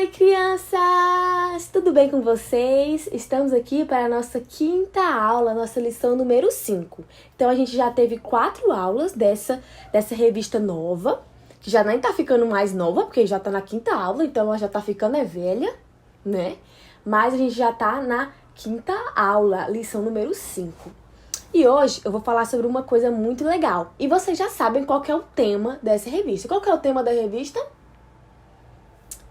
Oi, crianças! Tudo bem com vocês? Estamos aqui para a nossa quinta aula, nossa lição número 5. Então, a gente já teve 4 aulas dessa revista nova, que já nem tá ficando mais nova, porque já tá na quinta aula, então ela já tá ficando velha, né? Mas a gente já tá na quinta aula, lição número 5. E hoje eu vou falar sobre uma coisa muito legal. E vocês já sabem qual que é o tema dessa revista. Qual que é o tema da revista?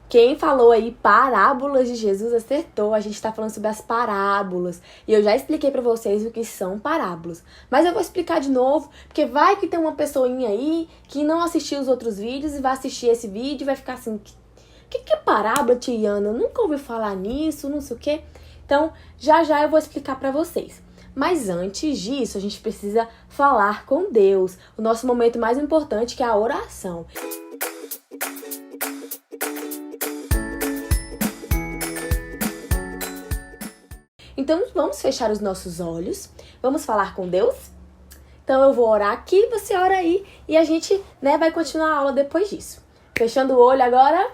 Quem falou aí parábolas de Jesus acertou. A gente tá falando sobre as parábolas. E eu já expliquei pra vocês o que são parábolas. Mas eu vou explicar de novo, porque vai que tem uma pessoinha aí que não assistiu os outros vídeos e vai assistir esse vídeo e vai ficar assim, o que é parábola, Tiana? Eu nunca ouvi falar nisso, não sei o quê. Então, já eu vou explicar pra vocês. Mas antes disso, a gente precisa falar com Deus. O nosso momento mais importante, que é a oração. Então, vamos fechar os nossos olhos. Vamos falar com Deus? Então, eu vou orar aqui, você ora aí. E a gente, vai continuar a aula depois disso. Fechando o olho agora.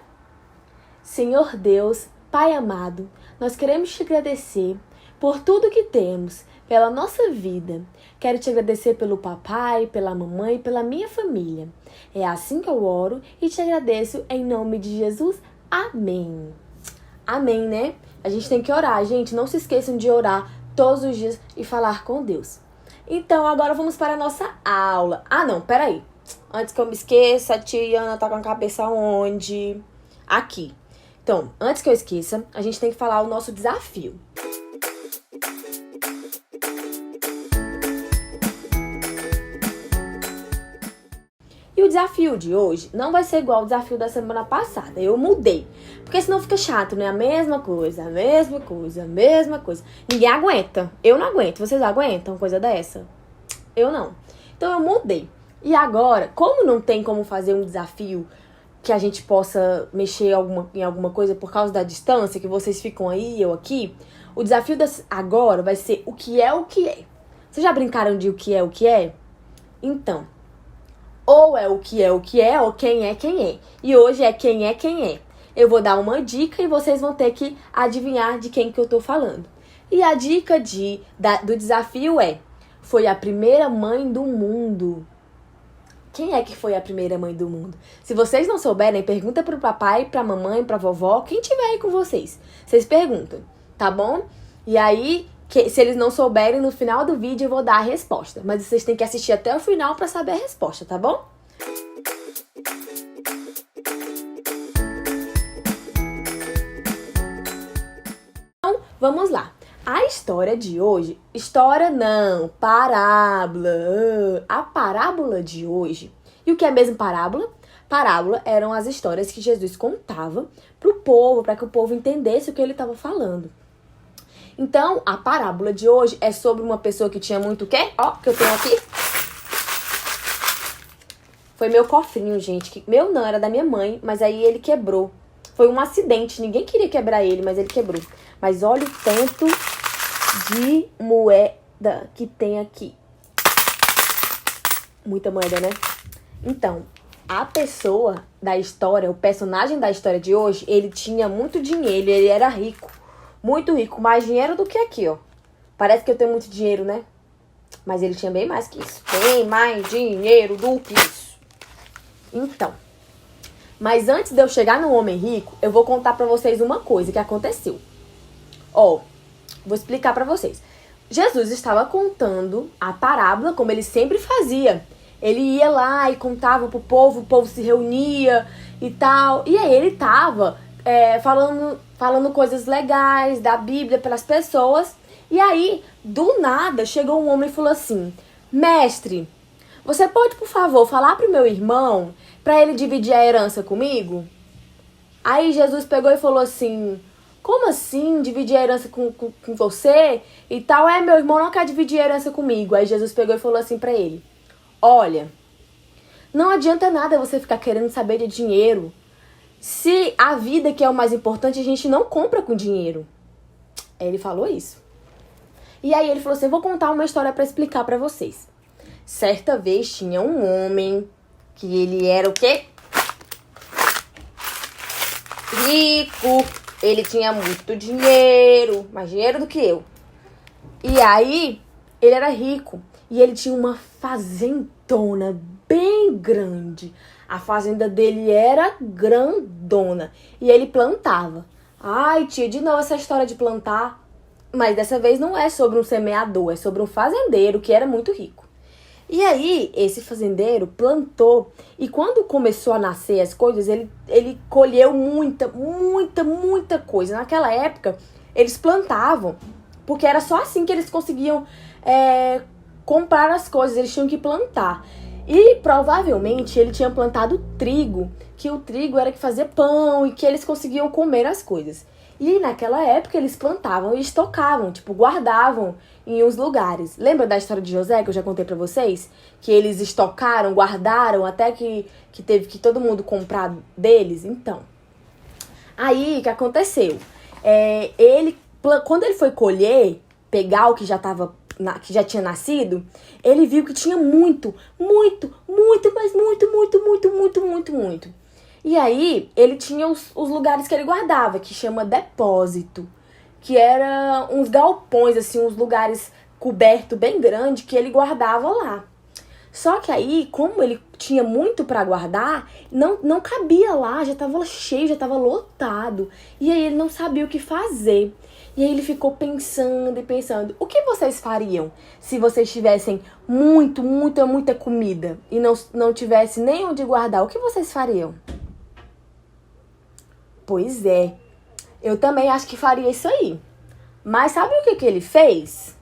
Senhor Deus, Pai amado, nós queremos te agradecer por tudo que temos, pela nossa vida. Quero te agradecer pelo papai, pela mamãe, pela minha família. É assim que eu oro e te agradeço em nome de Jesus. Amém. Amém, né? A gente tem que orar, gente. Não se esqueçam de orar todos os dias e falar com Deus. Então, agora vamos para a nossa aula. Ah, não, peraí. Antes que eu me esqueça, a tia Ana tá com a cabeça onde? Aqui. Então, antes que eu esqueça, a gente tem que falar o nosso desafio. E o desafio de hoje não vai ser igual ao desafio da semana passada. Eu mudei. Porque senão fica chato, né? A mesma coisa, a mesma coisa, a mesma coisa. Ninguém aguenta. Eu não aguento. Vocês aguentam coisa dessa? Eu não. Então eu mudei. E agora, como não tem como fazer um desafio que a gente possa mexer em alguma coisa por causa da distância, que vocês ficam aí e eu aqui, o desafio agora vai ser o que é o que é. Vocês já brincaram de o que é o que é? Então, ou é o que é o que é, ou quem é quem é. E hoje é quem é quem é. Eu vou dar uma dica e vocês vão ter que adivinhar de quem que eu tô falando. E a dica do desafio foi a primeira mãe do mundo. Quem é que foi a primeira mãe do mundo? Se vocês não souberem, pergunta pro papai, pra mamãe, pra vovó, quem tiver aí com vocês. Vocês perguntam, tá bom? E aí, se eles não souberem, no final do vídeo eu vou dar a resposta. Mas vocês têm que assistir até o final pra saber a resposta, tá bom? Então, vamos lá. A história de hoje, parábola. A parábola de hoje. E o que é mesmo parábola? Parábola eram as histórias que Jesus contava pro povo, para que o povo entendesse o que ele estava falando. Então, a parábola de hoje é sobre uma pessoa que tinha muito o quê? Ó, que eu tenho aqui. Foi meu cofrinho, gente. Meu não, era da minha mãe, mas aí ele quebrou. Foi um acidente, ninguém queria quebrar ele, mas ele quebrou. Mas olha o tanto de moeda que tem aqui. Muita moeda, né? Então, a pessoa da história, o personagem da história de hoje, ele tinha muito dinheiro, ele era rico. Muito rico, mais dinheiro do que aqui, ó. Parece que eu tenho muito dinheiro, né? Mas ele tinha bem mais que isso. Bem mais dinheiro do que isso. Então, mas antes de eu chegar no homem rico, eu vou contar pra vocês uma coisa que aconteceu. Ó, vou explicar pra vocês. Jesus estava contando a parábola como ele sempre fazia. Ele ia lá e contava pro povo, o povo se reunia e tal. E aí ele tava falando coisas legais da Bíblia pelas pessoas. E aí, do nada, chegou um homem e falou assim: Mestre, você pode, por favor, falar pro meu irmão pra ele dividir a herança comigo? Aí Jesus pegou e falou assim: como assim dividir a herança com você? E tal, meu irmão não quer dividir a herança comigo. Aí Jesus pegou e falou assim pra ele: olha, não adianta nada você ficar querendo saber de dinheiro. Se a vida que é o mais importante, a gente não compra com dinheiro. Ele falou isso. E aí ele falou assim: vou contar uma história pra explicar pra vocês. Certa vez tinha um homem que ele era o quê? rico, ele tinha muito dinheiro, mais dinheiro do que eu. E aí, ele era rico e ele tinha uma fazendona bem grande. A fazenda dele era grandona e ele plantava. Ai, tia, de novo essa história de plantar. Mas dessa vez não é sobre um semeador, é sobre um fazendeiro que era muito rico. E aí, esse fazendeiro plantou e quando começou a nascer as coisas, ele colheu muita coisa. Naquela época, eles plantavam, porque era só assim que eles conseguiam comprar as coisas, eles tinham que plantar. E provavelmente ele tinha plantado trigo, que o trigo era que fazia pão e que eles conseguiam comer as coisas. E naquela época eles plantavam e estocavam, tipo, guardavam em uns lugares. Lembra da história de José que eu já contei pra vocês? Que eles estocaram, guardaram, até que teve que todo mundo comprar deles? Então, aí o que aconteceu? Quando ele foi colher, pegar o que já tinha nascido, ele viu que tinha muito. E aí, ele tinha os lugares que ele guardava, que chama depósito. Que era uns galpões, assim, uns lugares cobertos bem grandes que ele guardava lá. Só que aí, como ele tinha muito para guardar, não cabia lá, já tava cheio, já tava lotado. E aí ele não sabia o que fazer. E aí ele ficou pensando, o que vocês fariam se vocês tivessem muita comida e não tivesse nem onde guardar? O que vocês fariam? Pois é, eu também acho que faria isso aí. Mas sabe o que ele fez?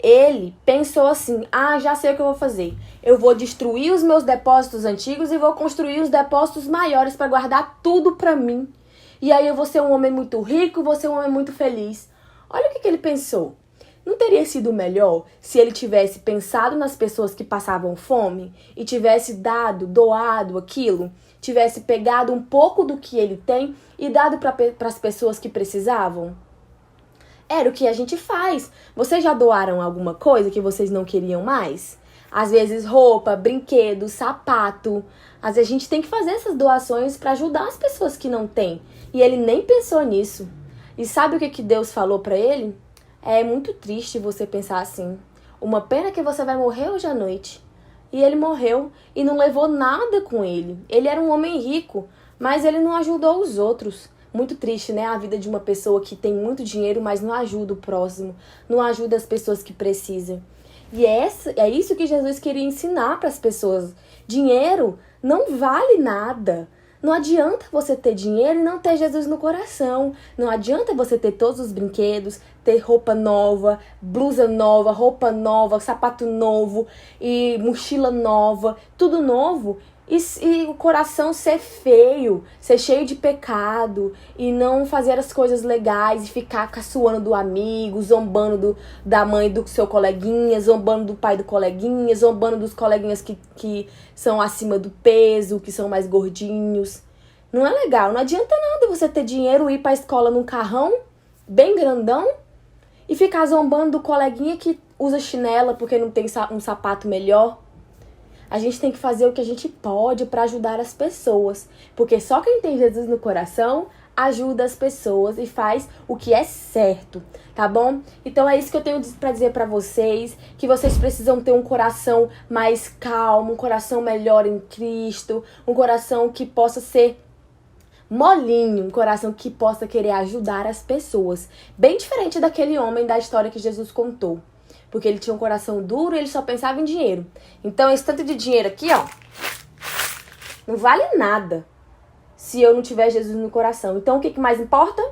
Ele pensou assim, já sei o que eu vou fazer. Eu vou destruir os meus depósitos antigos e vou construir os depósitos maiores para guardar tudo para mim. E aí eu vou ser um homem muito rico, vou ser um homem muito feliz. Olha o que ele pensou. Não teria sido melhor se ele tivesse pensado nas pessoas que passavam fome e tivesse doado aquilo? Tivesse pegado um pouco do que ele tem e dado para as pessoas que precisavam? Era o que a gente faz. Vocês já doaram alguma coisa que vocês não queriam mais? Às vezes roupa, brinquedo, sapato. Às vezes a gente tem que fazer essas doações para ajudar as pessoas que não têm. E ele nem pensou nisso. E sabe o que Deus falou para ele? É muito triste você pensar assim. Uma pena que você vai morrer hoje à noite. E ele morreu e não levou nada com ele. Ele era um homem rico, mas ele não ajudou os outros. Muito triste, né? A vida de uma pessoa que tem muito dinheiro, mas não ajuda o próximo. Não ajuda as pessoas que precisam. E é isso que Jesus queria ensinar para as pessoas. Dinheiro não vale nada. Não adianta você ter dinheiro e não ter Jesus no coração. Não adianta você ter todos os brinquedos, ter roupa nova, blusa nova, roupa nova, sapato novo e mochila nova, tudo novo. E o coração ser feio, ser cheio de pecado e não fazer as coisas legais e ficar caçoando do amigo, zombando da mãe do seu coleguinha, zombando do pai do coleguinha, zombando dos coleguinhas que são acima do peso, que são mais gordinhos. Não é legal, não adianta nada você ter dinheiro e ir pra escola num carrão bem grandão e ficar zombando do coleguinha que usa chinela porque não tem um sapato melhor. A gente tem que fazer o que a gente pode para ajudar as pessoas. Porque só quem tem Jesus no coração ajuda as pessoas e faz o que é certo, tá bom? Então é isso que eu tenho para dizer para vocês. Que vocês precisam ter um coração mais calmo, um coração melhor em Cristo. Um coração que possa ser molinho, um coração que possa querer ajudar as pessoas. Bem diferente daquele homem da história que Jesus contou. Porque ele tinha um coração duro e ele só pensava em dinheiro. Então, esse tanto de dinheiro aqui, ó, não vale nada se eu não tiver Jesus no coração. Então, o que mais importa?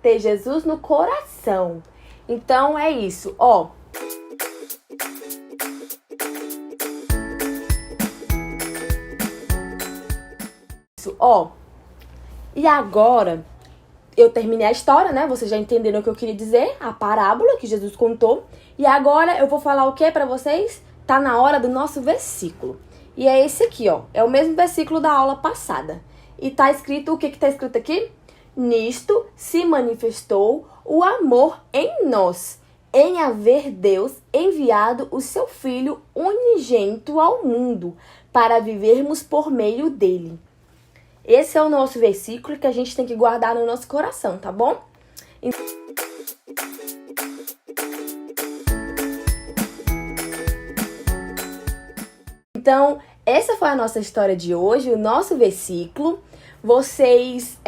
Ter Jesus no coração. Então, é isso, ó. Isso, ó. E agora, eu terminei a história, né? Vocês já entenderam o que eu queria dizer, a parábola que Jesus contou. E agora eu vou falar o que pra vocês? Tá na hora do nosso versículo. E é esse aqui, ó. É o mesmo versículo da aula passada. E tá escrito, o que tá escrito aqui? Nisto se manifestou o amor em nós, em haver Deus enviado o seu Filho unigênito ao mundo, para vivermos por meio dele. Esse é o nosso versículo que a gente tem que guardar no nosso coração, tá bom? Então, essa foi a nossa história de hoje, o nosso versículo. Vocês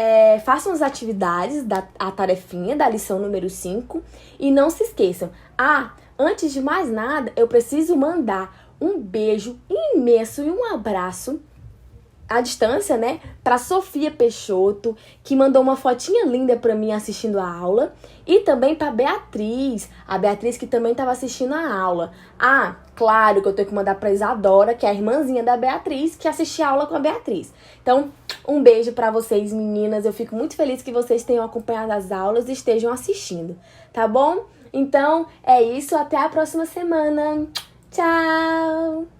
façam as atividades, a tarefinha da lição número 5 e não se esqueçam. Antes de mais nada, eu preciso mandar um beijo imenso e um abraço à distância, né, para Sofia Peixoto, que mandou uma fotinha linda para mim assistindo a aula, e também para Beatriz, a Beatriz que também estava assistindo a aula. Claro que eu tenho que mandar para Isadora, que é a irmãzinha da Beatriz, que assistiu a aula com a Beatriz. Então, um beijo para vocês, meninas. Eu fico muito feliz que vocês tenham acompanhado as aulas e estejam assistindo, tá bom? Então, é isso. Até a próxima semana. Tchau!